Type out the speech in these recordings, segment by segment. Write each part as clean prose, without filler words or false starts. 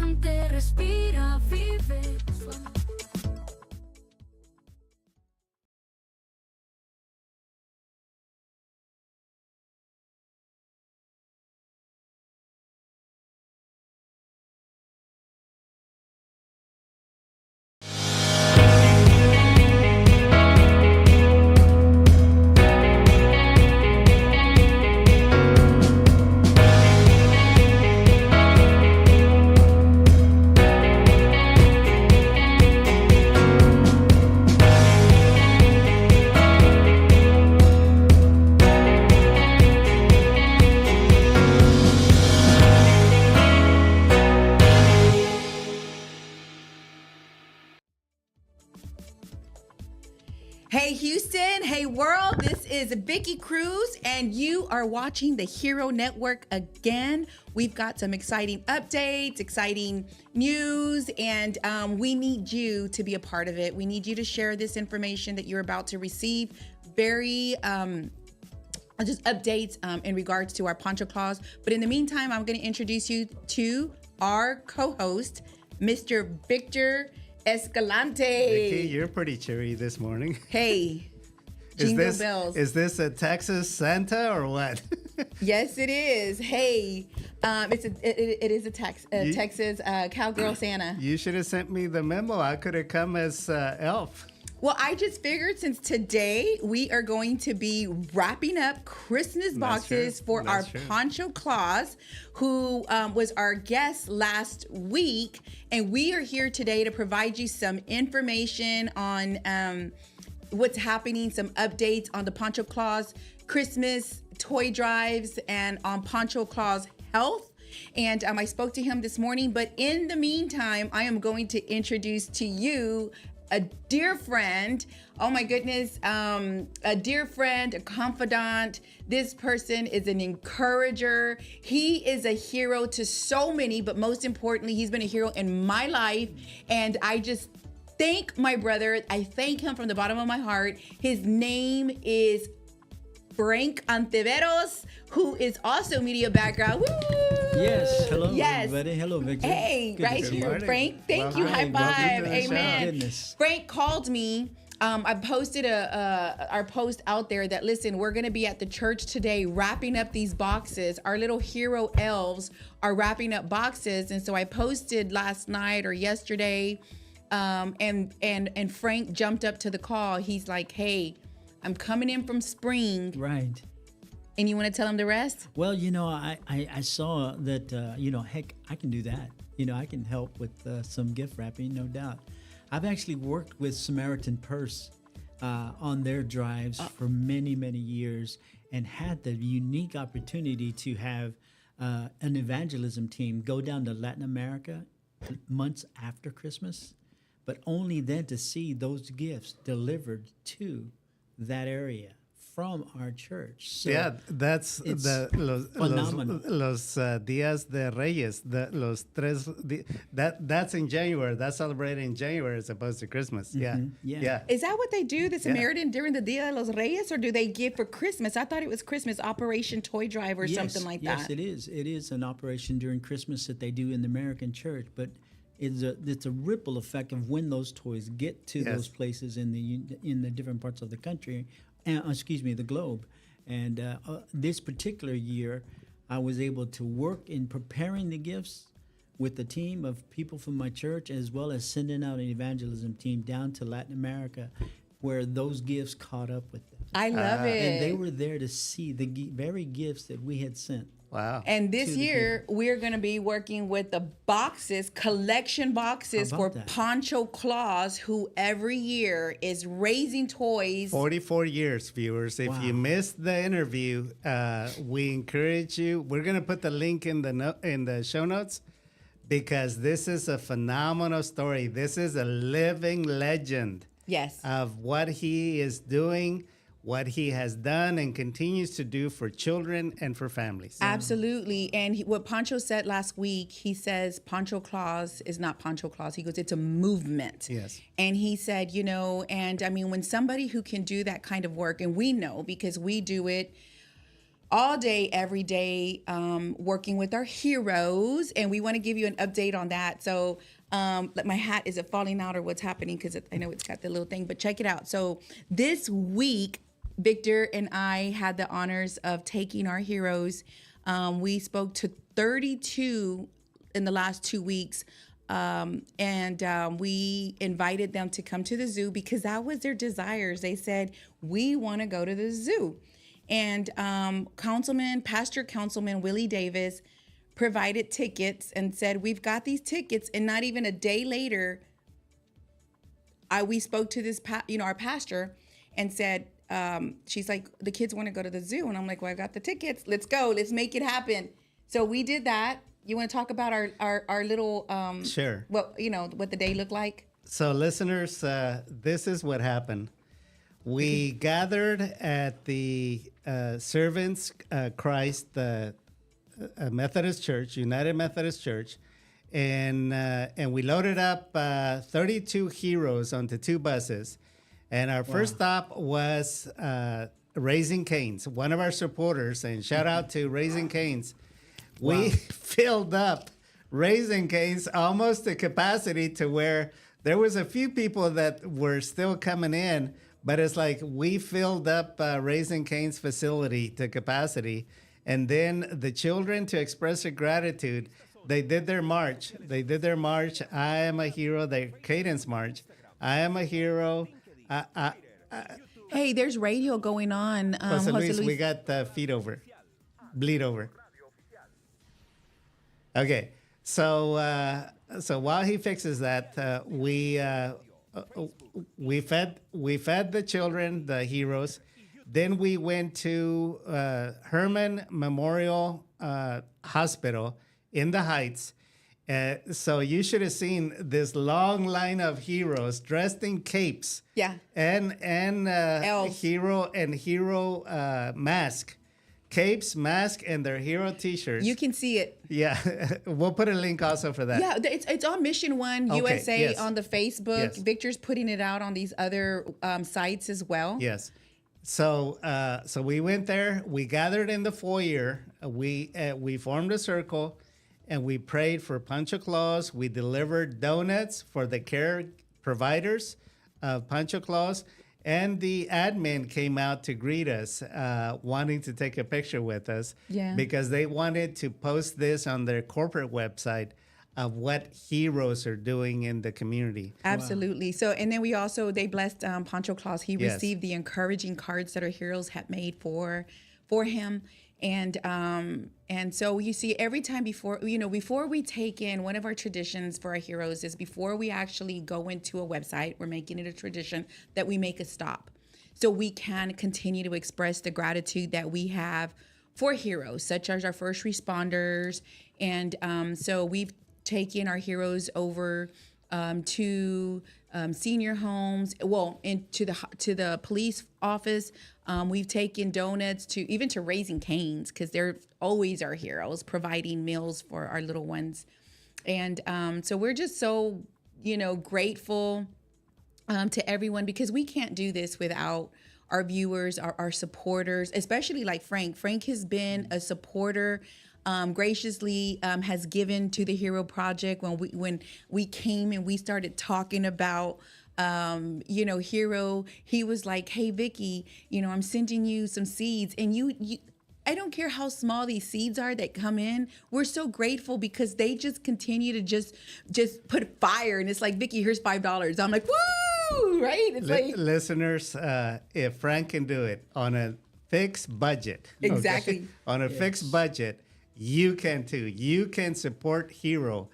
instante, respira, vive. Hey Houston, hey world, this is Vicky Cruz and you are watching the Hero Network again. We've got some exciting updates, exciting news, and we need you to be a part of it. We need you to share this information that you're about to receive. Very just updates in regards to our Poncho Claus. But in the meantime, I'm going to introduce you to our co-host, Mr. Victor Escalante. Vicky, you're pretty cheery this morning. Hey, jingle bells. Is this a Texas Santa or what? Yes, it is. Hey, it is a Texas cowgirl Santa. You should have sent me the memo. I could have come as elf. Well, I just figured since today we are going to be wrapping up Christmas boxes for our Poncho Claus, who was our guest last week. And we are here today to provide you some information on what's happening, some updates on the Poncho Claus Christmas toy drives and on Poncho Claus health. And I spoke to him this morning, but in the meantime, I am going to introduce to you a dear friend. Oh my goodness, a dear friend, a confidant. This person is an encourager. He is a hero to so many, but most importantly, he's been a hero in my life. And I just thank my brother. I thank him from the bottom of my heart. His name is Frank Antiveros, who is also media background. Woo! Yes, hello everybody. Hello, Victor. Hey, good right here, Frank. Thank you. High five. Amen. Frank called me. I posted our post out there that, listen, we're going to be at the church today wrapping up these boxes. Our little hero elves are wrapping up boxes. And so I posted last night or yesterday, and Frank jumped up to the call. He's like, hey, I'm coming in from spring. Right. And you want to tell him the rest? Well, I saw that, heck, I can do that. I can help with some gift wrapping, no doubt. I've actually worked with Samaritan Purse on their drives for many, many years and had the unique opportunity to have an evangelism team go down to Latin America months after Christmas, but only then to see those gifts delivered to that area from our church. So yeah, that's phenomenal. Los Días de Reyes, that's in January. That's celebrated in January as opposed to Christmas. Mm-hmm. Yeah. Is that what they do, the Samaritan, during the Dia de los Reyes, or do they give for Christmas? I thought it was Christmas, Operation Toy Drive or something like that. Yes, it is. It is an operation during Christmas that they do in the American church, but it's a ripple effect of when those toys get to those places in the different parts of the country. The globe. And this particular year, I was able to work in preparing the gifts with a team of people from my church, as well as sending out an evangelism team down to Latin America, where those gifts caught up with them. I love it. And they were there to see the very gifts that we had sent. Wow. And this year, we're going to be working with the boxes, collection boxes for Poncho Claus, who every year is raising toys. 44 years, viewers. If you missed the interview, we encourage you. We're going to put the link in the show notes because this is a phenomenal story. This is a living legend of what he is doing, what he has done and continues to do for children and for families. Absolutely. And what Poncho said last week, he says Poncho Claus is not Poncho Claus. He goes, it's a movement. Yes. And he said, and I mean, when somebody who can do that kind of work, and we know because we do it all day, every day, working with our heroes, and we want to give you an update on that. So, my hat, is it falling out or what's happening? Because I know it's got the little thing, but check it out. So this week, Victor and I had the honors of taking our heroes. We spoke to 32 in the last 2 weeks. We invited them to come to the zoo because that was their desires. They said, we want to go to the zoo. And Pastor Councilman Willie Davis provided tickets and said, we've got these tickets. And not even a day later, we spoke to this, our pastor, and said, she's like, the kids want to go to the zoo. And I'm like, well, I got the tickets. Let's go. Let's make it happen. So we did that. You want to talk about our little sure. What the day looked like? So listeners, this is what happened. We gathered at the Servants Christ Methodist Church, United Methodist Church, and we loaded up 32 heroes onto 2 buses. And our first stop was Raising Cane's, one of our supporters, and shout out to Raising Cane's. We filled up Raising Cane's almost to capacity to where there was a few people that were still coming in, but it's like we filled up Raising Cane's facility to capacity. And then the children, to express their gratitude, they did their march. I am a hero, their cadence march. I am a hero. Hey, there's radio going on. Jose Luis, we got bleed over. Okay, so while he fixes that, we fed the children, the heroes. Then we went to Herman Memorial Hospital in the Heights. So you should have seen this long line of heroes dressed in capes. Yeah. And hero mask. Capes, mask, and their hero T-shirts. You can see it. Yeah, we'll put a link also for that. Yeah, it's on Mission One USA yes. on the Facebook. Yes. Victor's putting it out on these other sites as well. Yes. So we went there. We gathered in the foyer. We formed a circle, and we prayed for Pancho Claus. We delivered donuts for the care providers of Pancho Claus. And the admin came out to greet us, wanting to take a picture with us. Yeah. Because they wanted to post this on their corporate website of what heroes are doing in the community. Absolutely. Wow. So, and then they blessed Pancho Claus. He Yes. received the encouraging cards that our heroes had made for him. And so you see, every time before we take in, one of our traditions for our heroes is before we actually go into a website, we're making it a tradition that we make a stop so we can continue to express the gratitude that we have for heroes, such as our first responders. And so we've taken our heroes over to senior homes, to the police office. We've taken donuts to Raising Cane's, because they're always our heroes, providing meals for our little ones. And so we're just so, grateful to everyone, because we can't do this without our viewers, our supporters, especially like Frank. Frank has been a supporter, graciously has given to the Hero Project. When we came and we started talking about Hero, he was like, hey, Vicky, I'm sending you some seeds, and you I don't care how small these seeds are that come in. We're so grateful because they just continue to just put fire, and it's like, Vicky, here's $5. I'm like, woo, right? It's like, listeners, if Frank can do it on a fixed budget, exactly, okay? On a fixed budget, you can too. You can support Hero.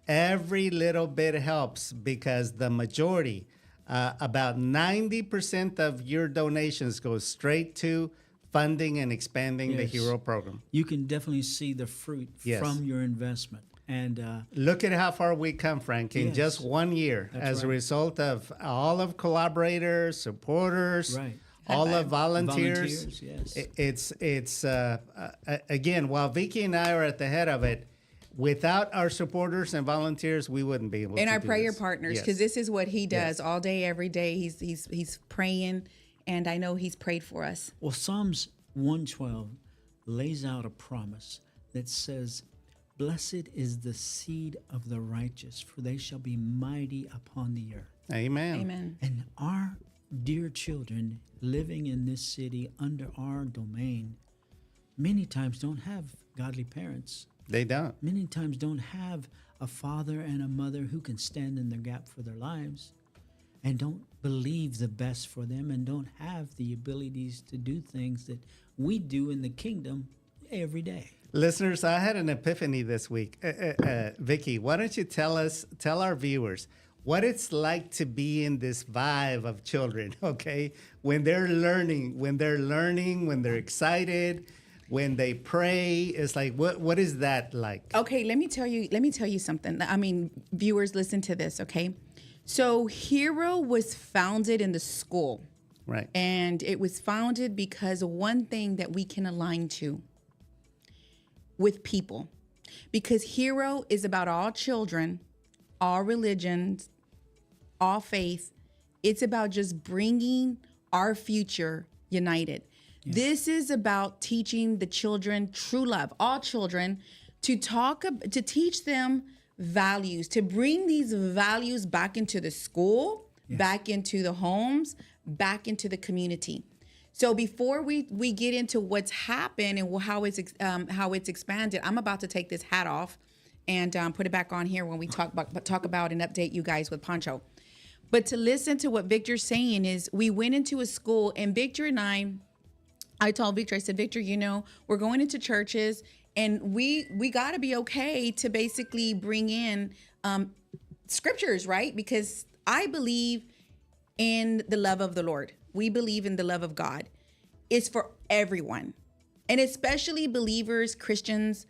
Every little bit helps, because the majority, about 90% of your donations go straight to funding and expanding the Hero program. You can definitely see the fruit from your investment. And look at how far we come, Frank, in just 1 year. That's a result of all of collaborators, supporters, all of volunteers. Yes. It's again, while Vicky and I are at the head of it, without our supporters and volunteers, we wouldn't be able to and our do prayer this. partners, because this is what he does all day, every day. He's praying, and I know he's prayed for us. Well, Psalms 112 lays out a promise that says, "Blessed is the seed of the righteous, for they shall be mighty upon the earth." Amen. Amen. And our dear children living in this city under our domain many times don't have godly parents. They don't. Many times don't have a father and a mother who can stand in the gap for their lives, and don't believe the best for them, and don't have the abilities to do things that we do in the kingdom every day. Listeners, I had an epiphany this week. Vicky, why don't you tell our viewers what it's like to be in this vibe of children, okay? When they're learning, when they're excited, when they pray, it's like, what is that like? Okay, let me tell you something. I mean, viewers, listen to this, okay? So Hero was founded in the school. Right. And it was founded because of one thing that we can align to with people. Because Hero is about all children, all religions, all faith. It's about just bringing our future united. Yeah. This is about teaching the children true love, all children, to teach them values, to bring these values back into the school, yes, back into the homes, back into the community. So before we get into what's happened and how it's expanded, I'm about to take this hat off and put it back on here when we talk about and update you guys with Pancho. But to listen to what Victor's saying is, we went into a school, and Victor and I told Victor, I said, Victor, we're going into churches, and we got to be okay to basically bring in scriptures, right? Because I believe in the love of the Lord. We believe in the love of God. It's for everyone, and especially believers, Christians.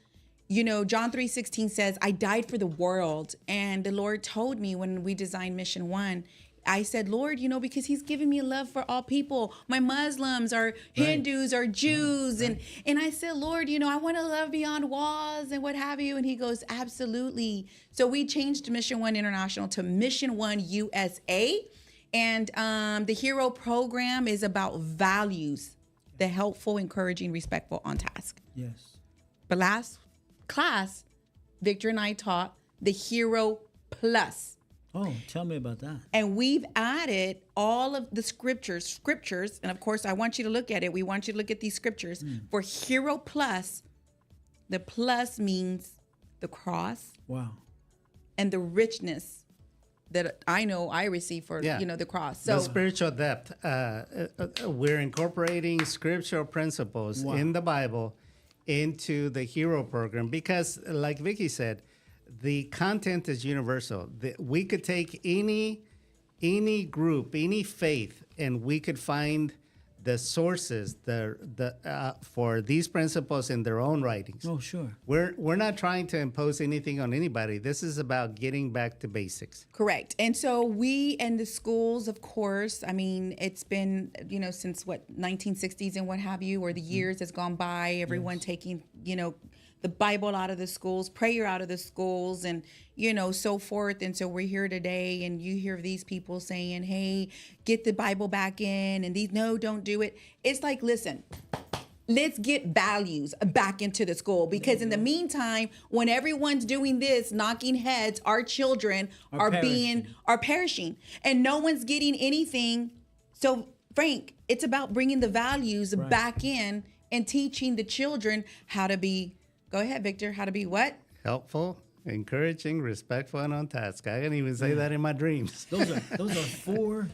John 3:16 says, "I died for the world." And the Lord told me when we designed Mission One, I said, Lord, because he's giving me love for all people. My Muslims, our Hindus, our Jews. Right. And I said, Lord, I want to love beyond walls and what have you. And he goes, absolutely. So we changed Mission One International to Mission One USA. And the Hero program is about values, the helpful, encouraging, respectful, on task. Yes. But last class, Victor and I taught the Hero Plus. Oh, tell me about that. And we've added all of the scriptures, and of course, I want you to look at it. We want you to look at these scriptures. For Hero Plus, the plus means the cross. Wow. And the richness that I know I receive for, the cross. So the spiritual depth. We're incorporating scriptural principles in the Bible into the Hero program because, like Vicky said, the content is universal. We could take any group, any faith, and we could find the sources for these principles in their own writings. Oh, sure. We're not trying to impose anything on anybody. This is about getting back to basics. Correct. And so we and the schools, of course, I mean, it's been, since 1960s and what have you, or the years has gone by, everyone taking, the Bible out of the schools, prayer out of the schools, and, so forth. And so we're here today, and you hear these people saying, hey, get the Bible back in, and these, no, don't do it. It's like, listen, let's get values back into the school, because in the meantime, when everyone's doing this, knocking heads, our children are perishing, and no one's getting anything. So, Frank, it's about bringing the values back in and teaching the children how to be. Go ahead, Victor. How to be what? Helpful, encouraging, respectful, and on task. I didn't even say that in my dreams. Those are 4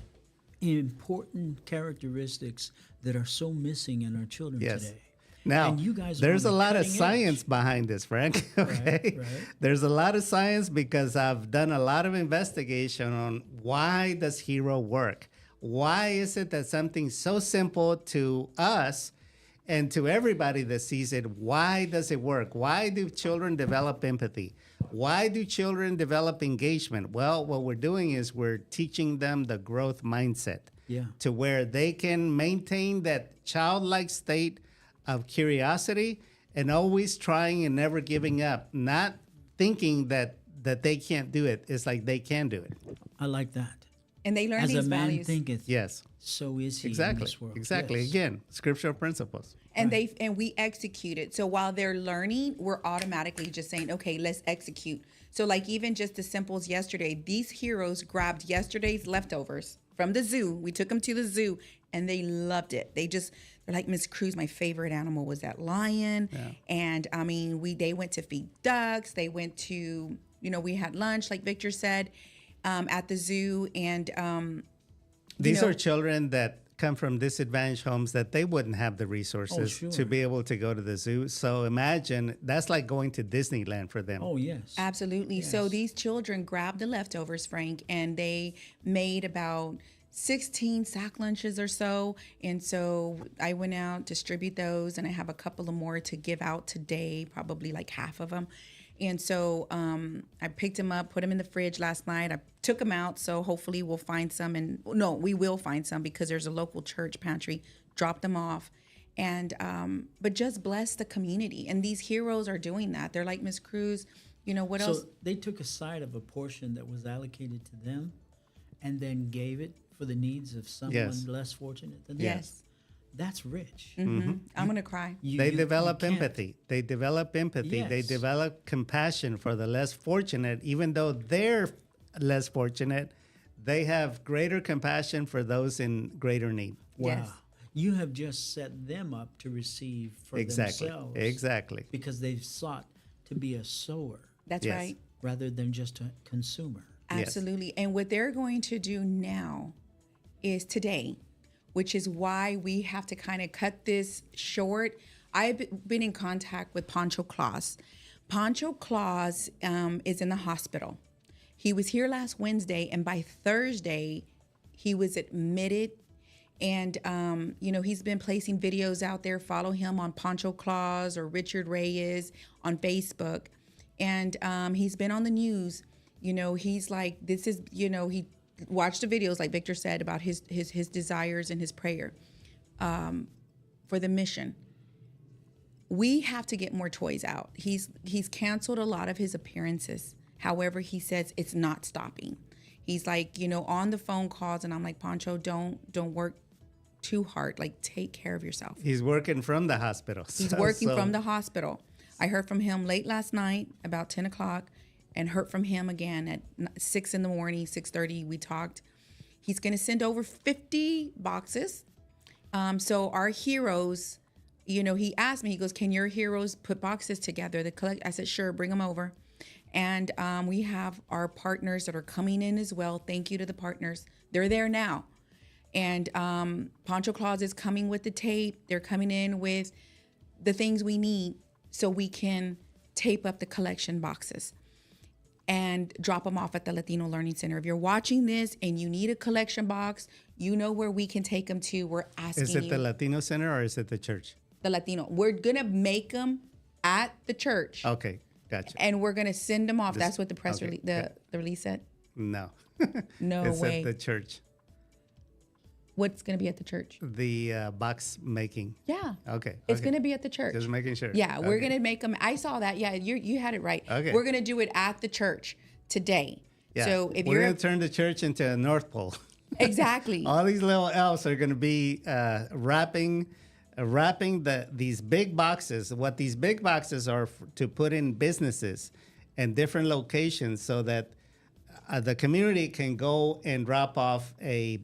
important characteristics that are so missing in our children today. Now, and you guys there's a lot of science behind this, Frank. Okay, right. There's a lot of science because I've done a lot of investigation on why does Hero work. Why is it that something so simple to us and to everybody that sees it, why does it work? Why do children develop empathy? Why do children develop engagement? Well, what we're doing is we're teaching them the growth mindset to where they can maintain that childlike state of curiosity and always trying and never giving up, not thinking that they can't do it. It's like they can do it. I like that. And they learn As a these man values. thinketh, Yes. so is he in Exactly. this world. Exactly. Yes. Again, scriptural principles. And we execute it. So while they're learning, we're automatically just saying, okay, let's execute. So like even just the simples yesterday, these heroes grabbed yesterday's leftovers from the zoo. We took them to the zoo and they loved it. They're like, Miss Cruz, my favorite animal was that lion. Yeah. And I mean, they went to feed ducks. They went to, we had lunch, like Victor said, at the zoo. And These are children that come from disadvantaged homes that they wouldn't have the resources sure. to be able to go to the zoo. So imagine that's like going to Disneyland for them. Oh, yes. Absolutely. So Yes. these children grabbed the leftovers, Frank, and they made about 16 sack lunches or so. And so I went out, distribute those, and I have a couple of more to give out today, probably like half of them. And so I picked them up, put them in the fridge last night. I took them out, so hopefully we'll find some. We will find some because there's a local church pantry. Drop them off. And but just bless the community. And these heroes are doing that. They're like, Miss Cruz, what else? So they took a side of a portion that was allocated to them and then gave it for the needs of someone Yes. less fortunate than them. Yes. That's rich. I'm going to cry. They develop can't- empathy. They develop empathy. They Yes. develop compassion for the less fortunate. Even though they're less fortunate, they have greater compassion for those in greater need. Wow. Yes. You have just set them up to receive for Exactly. themselves. Exactly. Because they've sought to be a sower That's Yes. right. rather than just a consumer. Yes. Absolutely. And what they're going to do now is today, which is why we have to kind of cut this short. I've been in contact with Pancho Claus. Pancho Claus is in the hospital. He was here last Wednesday, and by Thursday, he was admitted. And, he's been placing videos out there. Follow him on Pancho Claus or Richard Reyes on Facebook. And he's been on the news. He's like, he watched the videos, like Victor said, about his desires and his prayer for the mission. We have to get more toys out. He's canceled a lot of his appearances. However, he says it's not stopping. He's like, on the phone calls, and I'm like, Pancho, don't work too hard. Like, take care of yourself. He's working from the hospital. He's working from the hospital. I heard from him late last night, about 10 o'clock, and heard from him again at 6 in the morning, 6:30. We talked. He's going to send over 50 boxes. So our heroes, he asked me, he goes, can your heroes put boxes together? I said, sure, bring them over. And we have our partners that are coming in as well. Thank you to the partners. They're there now. And Pancho Claus is coming with the tape. They're coming in with the things we need so we can tape up the collection boxes and drop them off at the Latino Learning Center. If you're watching this and you need a collection box, you know where we can take them to. We're asking Is it you. the Latino Center or is it the church? The Latino. We're going to make them at the church. Okay, gotcha. And we're going to send them off. That's what the press okay, release, the release said. No. No it's way. at the church. What's going to be at the church? The box making. Yeah. Okay. It's okay. going to be at the church. Just making sure. Yeah, we're Okay. going to make them. I saw that. Yeah, you had it right. Okay. We're going to do it at the church today. Yeah. So if we're you're going to turn the church into a North Pole. exactly. All these little elves are going to be wrapping these big boxes. What these big boxes are to put in businesses and different locations so that the community can go and drop off a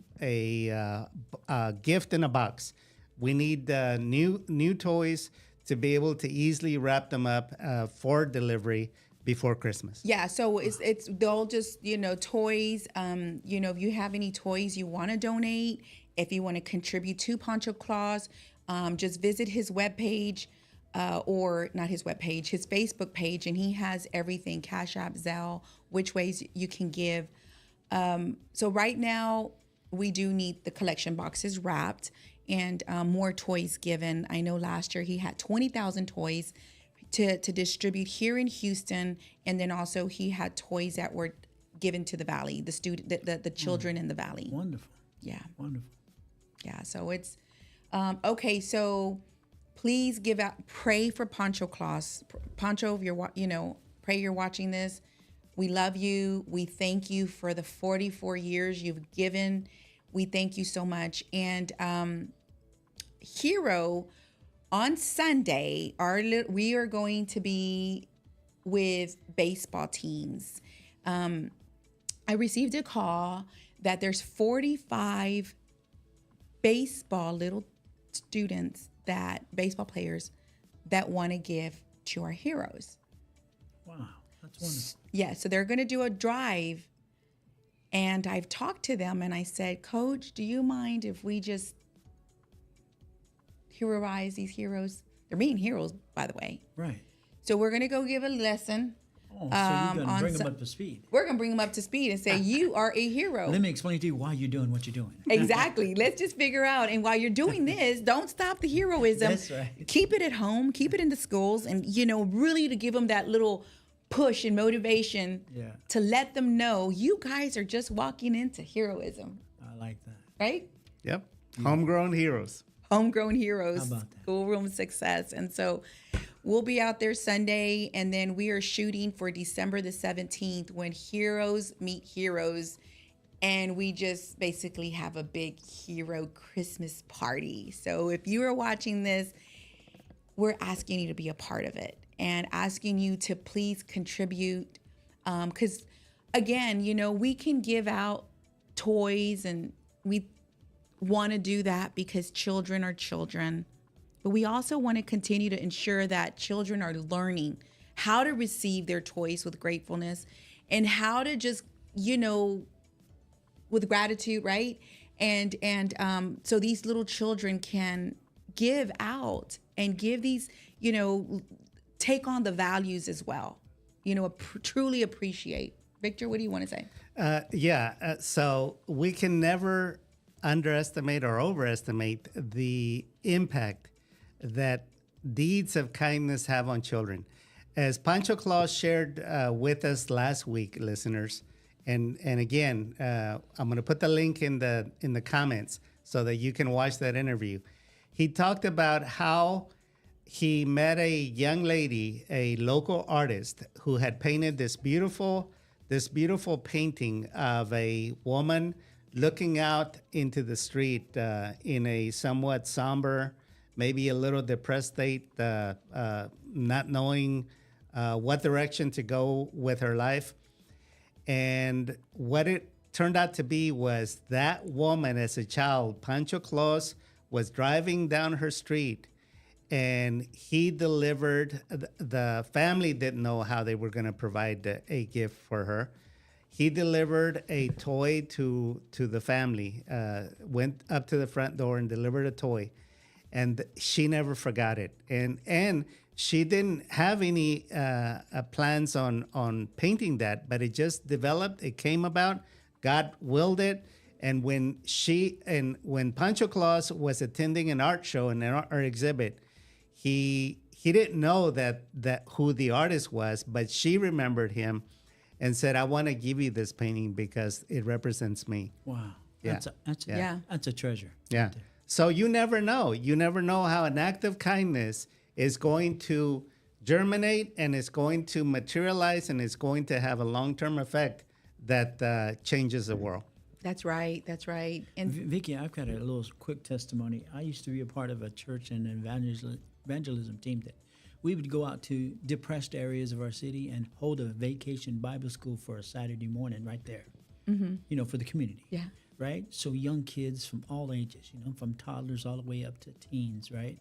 gift in a box. We need new toys to be able to easily wrap them up for delivery before Christmas. Yeah, so they'll just toys. If you have any toys you want to donate, if you want to contribute to Pancho Claus, just visit his webpage, or not his webpage, his Facebook page, and he has everything: Cash App, Zelle, which ways you can give. So right now we do need the collection boxes wrapped and more toys given. I know last year he had 20,000 toys to distribute here in Houston, and then also he had toys that were given to the Valley, the children in the Valley. Wonderful. Yeah, Wonderful. yeah. So it's okay. So please pray for Pancho Claus. Pancho, if you're pray you're watching this. We love you. We thank you for the 44 years you've given. We thank you so much. And Hero, on Sunday, we are going to be with baseball teams. I received a call that there's 45 little students, baseball players that want to give to our heroes. Wow, that's wonderful. Yeah, so they're going to do a drive. And I've talked to them and I said, Coach, do you mind if we just heroize these heroes? They're being heroes, by the way. Right. So we're going to go give a lesson. Oh, so you're going to bring them up to speed. We're going to bring them up to speed and say, you are a hero. Let me explain to you why you're doing what you're doing. Exactly. Let's just figure out. And while you're doing this, don't stop the heroism. That's right. Keep it at home. Keep it in the schools. And, really to give them that little push and motivation to let them know you guys are just walking into heroism. I like that. Right? Yep. Homegrown heroes. Homegrown heroes. How about that? Schoolroom success. And so we'll be out there Sunday, and then we are shooting for December the 17th when heroes meet heroes. And we just basically have a big hero Christmas party. So if you are watching this, we're asking you to be a part of it and asking you to please contribute. Because again, we can give out toys and we want to do that because children are children. But we also want to continue to ensure that children are learning how to receive their toys with gratefulness and how to just, with gratitude, right? And so these little children can give out and give these, take on the values as well, truly appreciate. Victor, what do you want to say? So we can never underestimate or overestimate the impact that deeds of kindness have on children. As Pancho Claus shared with us last week, listeners, and again, I'm going to put the link in the comments so that you can watch that interview. He talked about how he met a young lady, a local artist, who had painted this beautiful painting of a woman looking out into the street in a somewhat somber, maybe a little depressed state, not knowing what direction to go with her life. And what it turned out to be was that woman, as a child, Pancho Claus, was driving down her street, and he delivered, the family didn't know how they were going to provide a gift for her. He delivered a toy to the family, went up to the front door and delivered a toy, and she never forgot it. And she didn't have any plans on painting that, but it just developed. It came about. God willed it. And when Pancho Claus was attending an art show and an art exhibit, he didn't know that who the artist was, but she remembered him and said, "I want to give you this painting because it represents me." Wow. Yeah. That's a treasure. Yeah. Right there. So you never know. You never know how an act of kindness is going to germinate and is going to materialize and is going to have a long-term effect that changes the world. That's right. That's right. And Vicky, I've got a little quick testimony. I used to be a part of a church and evangelism team that we would go out to depressed areas of our city and hold a vacation Bible school for a Saturday morning right there, for the community. Yeah. Right? So young kids from all ages, from toddlers all the way up to teens, right?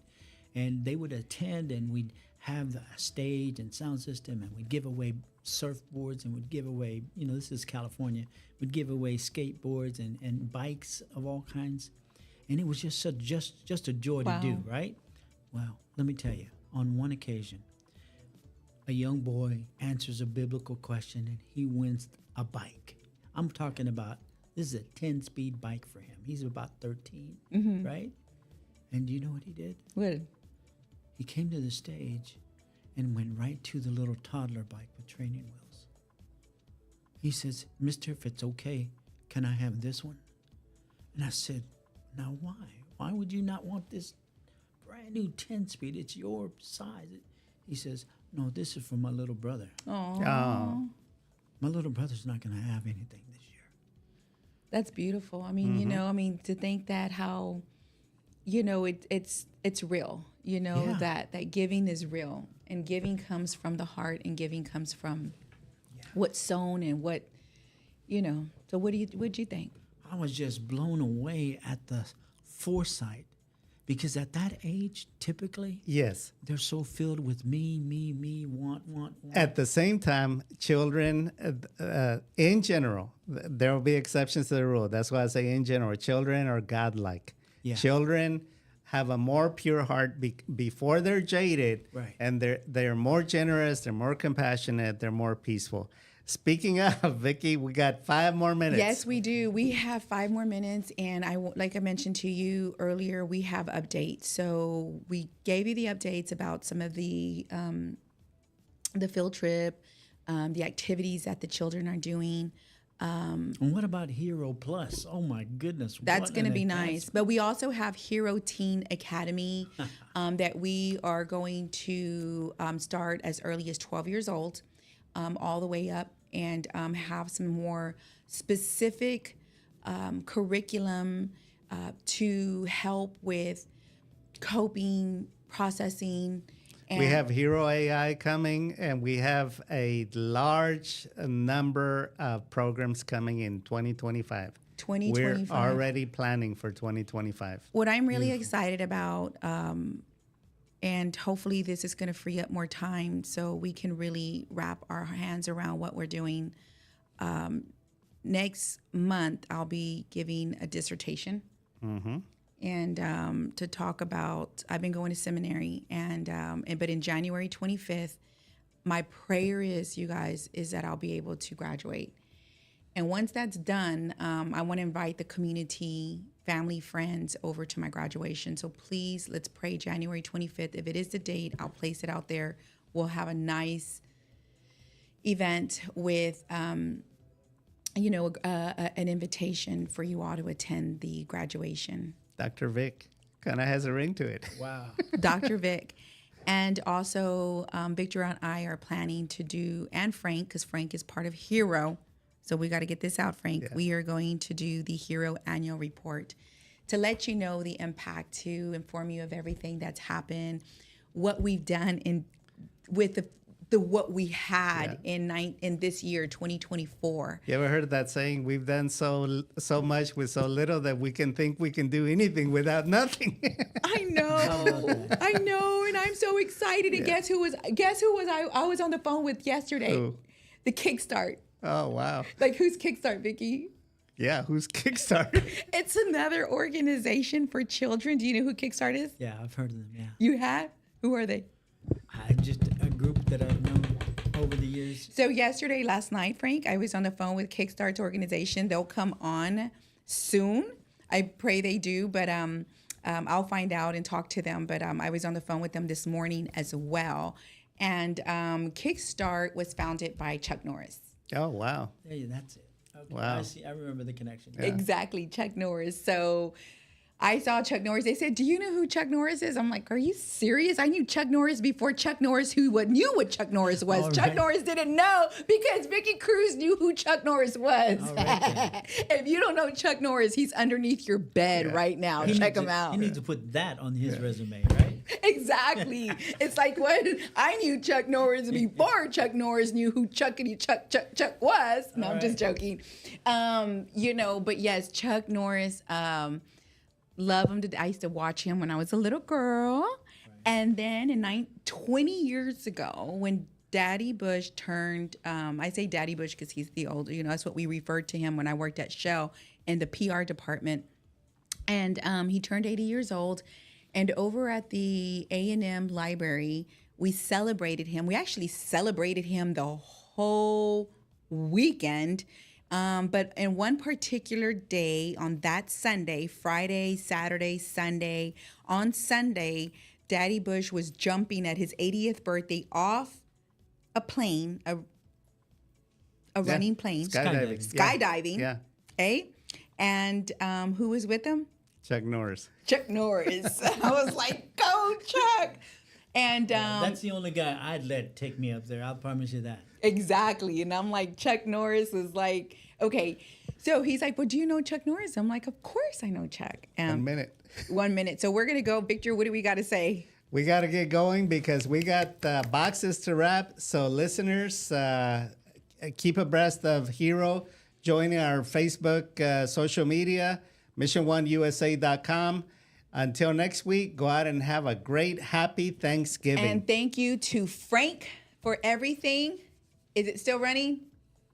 And they would attend, and we'd have a stage and sound system, and we'd give away surfboards, and we'd give away, this is California, we'd give away skateboards and bikes of all kinds. And it was just a joy to do, right? Well, let me tell you, on one occasion, a young boy answers a biblical question, and he wins a bike. I'm talking about, this is a 10-speed bike for him. He's about 13, right? And do you know what he did? what? He came to the stage and went right to the little toddler bike with training wheels. He says, "Mister, if it's okay, can I have this one?" And I said, "Now why? Why would you not want this brand new 10-speed? It's your size." He says, "No, this is for my little brother." Oh. My my little brother's not going to have anything this year. That's beautiful. I mean, to think that how, it's real, Yeah. that giving is real, and giving comes from the heart, and giving comes from what's sown and what, so what'd you think? I was just blown away at the foresight, because at that age, typically, Yes. they're so filled with me, want. At the same time, children, in general, there will be exceptions to the rule. That's why I say in general, children are godlike. Yeah. Children have a more pure heart before they're jaded, Right. and they're more generous, they're more compassionate, they're more peaceful. Speaking of, Vicky, we got 5 more minutes. Yes, we do. We have 5 more minutes, and like I mentioned to you earlier, we have updates. So we gave you the updates about some of the field trip, the activities that the children are doing. And what about Hero Plus? Oh my goodness, That's what going to an be nice. advancement. But we also have Hero Teen Academy that we are going to start as early as 12 years old, all the way up, and have some more specific curriculum to help with coping, processing. And We have Hero AI coming, and we have a large number of programs coming in 2025. 2025. We're already planning for 2025. What I'm really excited about, and hopefully this is going to free up more time so we can really wrap our hands around what we're doing. Next month, I'll be giving a dissertation. And to talk about, I've been going to seminary, but in January 25th, my prayer is, you guys, is that I'll be able to graduate. And once that's done, I want to invite the community, family, friends over to my graduation. So please, let's pray January 25th. If it is the date, I'll place it out there. We'll have a nice event with, an invitation for you all to attend the graduation. Dr. Vic kind of has a ring to it. Wow. Dr. Vic. And also, Victor and I are planning to do, and Frank, because Frank is part of Hero. So we got to get this out, Frank. Yeah. We are going to do the Hero annual report to let you know the impact, to inform you of everything that's happened, what we've done with the what we had in this year, 2024. You ever heard that saying? We've done so much with so little that we can think we can do anything without nothing. I know, and I'm so excited. And guess who was I was on the phone with yesterday? Who? The Kickstart. Oh, wow. Like, who's Kickstart, Vicky? Yeah, who's Kickstarter? It's another organization for children. Do you know who Kickstart is? Yeah, I've heard of them. Yeah, You have? Who are they? I just a group that I've known over the years. So last night, Frank, I was on the phone with Kickstart's organization. They'll come on soon. I pray they do, but I'll find out and talk to them. But I was on the phone with them this morning as well. And Kickstart was founded by Chuck Norris. Oh, wow. Hey, that's it. Okay. Wow. I see. I remember the connection. Exactly, Chuck Norris. So I saw Chuck Norris. They said, "Do you know who Chuck Norris is?" I'm like, "Are you serious? I knew Chuck Norris before Chuck Norris knew what Chuck Norris was." All Chuck right. Norris didn't know because Vicky Cruz knew who Chuck Norris was. All right, If you don't know Chuck Norris, he's underneath your bed right now. He Check needs him to- out. He needs to put that on his resume, right? Exactly. It's like what I knew Chuck Norris before Chuck Norris knew who Chuck was. No, I'm just joking. But yes, Chuck Norris, love him. I used to watch him when I was a little girl. Right. And then 20 years ago, when Daddy Bush turned, I say Daddy Bush because he's the older, that's what we referred to him when I worked at Shell in the PR department. And he turned 80 years old. And over at the A&M library, we celebrated him. We actually celebrated him the whole weekend. But in one particular day, on that Sunday, Friday, Saturday, Sunday, on Sunday, Daddy Bush was jumping at his 80th birthday off a plane, a running plane. Skydiving. Yeah. Okay? And who was with him? Chuck Norris. Chuck Norris. I was like, go, Chuck. And That's the only guy I'd let take me up there. I'll promise you that. Exactly. And I'm like, Chuck Norris is like, okay. So he's like, well, do you know Chuck Norris? I'm like, of course I know Chuck. 1 minute. 1 minute. So we're going to go. Victor, what do we got to say? We got to get going because we got boxes to wrap. So listeners, keep abreast of Hero. Joining our Facebook social media, mission1usa.com. Until next week, go out and have a great, happy Thanksgiving. And thank you to Frank for everything. Is it still running?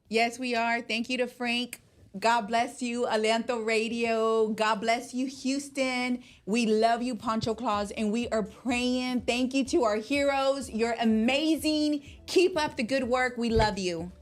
Yes, we are. Thank you to Frank. God bless you, Aliento Radio. God bless you, Houston. We love you, Poncho Claus, and we are praying. Thank you to our heroes. You're amazing. Keep up the good work. We love you.